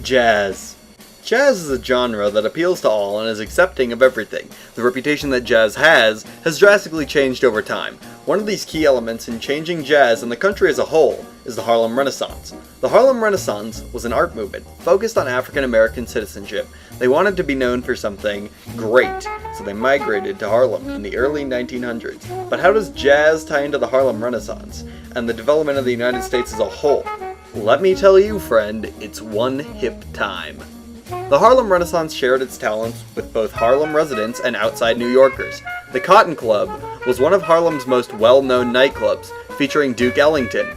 Jazz. Jazz is a genre that appeals to all and is accepting of everything. The reputation that jazz has drastically changed over time. One of these key elements in changing jazz in the country as a whole is the Harlem Renaissance. The Harlem Renaissance was an art movement focused on African American citizenship. They wanted to be known for something great, so they migrated to Harlem in the early 1900s. But how does jazz tie into the Harlem Renaissance and the development of the United States as a whole? Let me tell you, friend, it's one hip time. The Harlem Renaissance shared its talents with both Harlem residents and outside New Yorkers. The Cotton Club was one of Harlem's most well-known nightclubs, featuring Duke Ellington.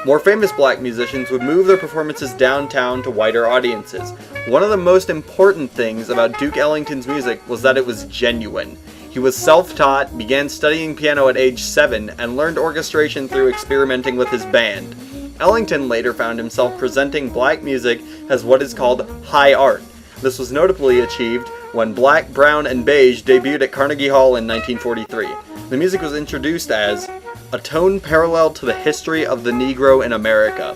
More famous black musicians would move their performances downtown to wider audiences. One of the most important things about Duke Ellington's music was that it was genuine. He was self-taught, began studying piano at age 7, and learned orchestration through experimenting with his band. Ellington later found himself presenting black music as what is called high art. This was notably achieved when Black, Brown, and Beige debuted at Carnegie Hall in 1943. The music was introduced as a tone parallel to the history of the Negro in America.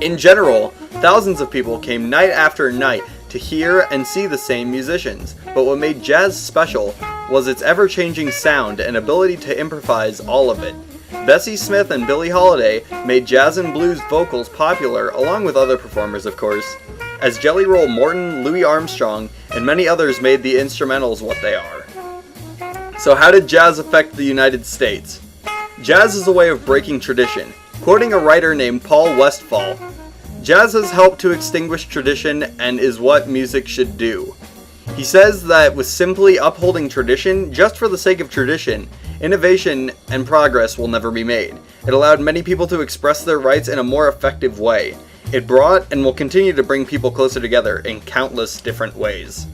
In general, thousands of people came night after night to hear and see the same musicians, but what made jazz special was its ever-changing sound and ability to improvise all of it. Bessie Smith and Billie Holiday made jazz and blues vocals popular, along with other performers, of course, as Jelly Roll Morton, Louis Armstrong, and many others made the instrumentals what they are. So how did jazz affect the United States? Jazz is a way of breaking tradition. Quoting a writer named Paul Westphal, "Jazz has helped to extinguish tradition and is what music should do." He says that with simply upholding tradition, just for the sake of tradition, innovation and progress will never be made. It allowed many people to express their rights in a more effective way. It brought and will continue to bring people closer together in countless different ways.